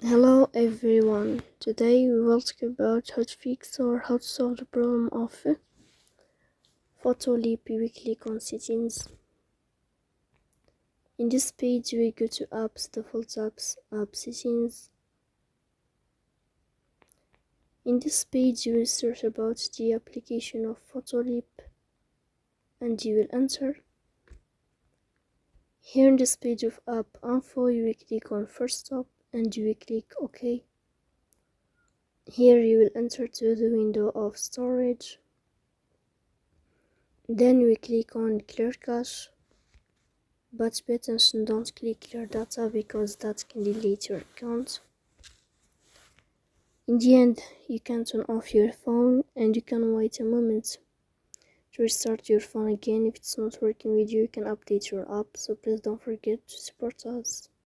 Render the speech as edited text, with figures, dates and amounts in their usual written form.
Hello everyone, today we will talk about how to fix or how to solve the problem of Photoleap weekly on settings. In this page we go to apps, default apps, app settings. In this page you will search about the application of Photoleap and you will enter. Here in this page of app info you will click on first stop and you will click OK. Here you will enter to the window of storage. Then we click on clear cache, but pay attention, don't click clear data because that can delete your account. In the end, you can turn off your phone and you can wait a moment to restart your phone again. If it's not working with you, you can update your app, so please don't forget to support us.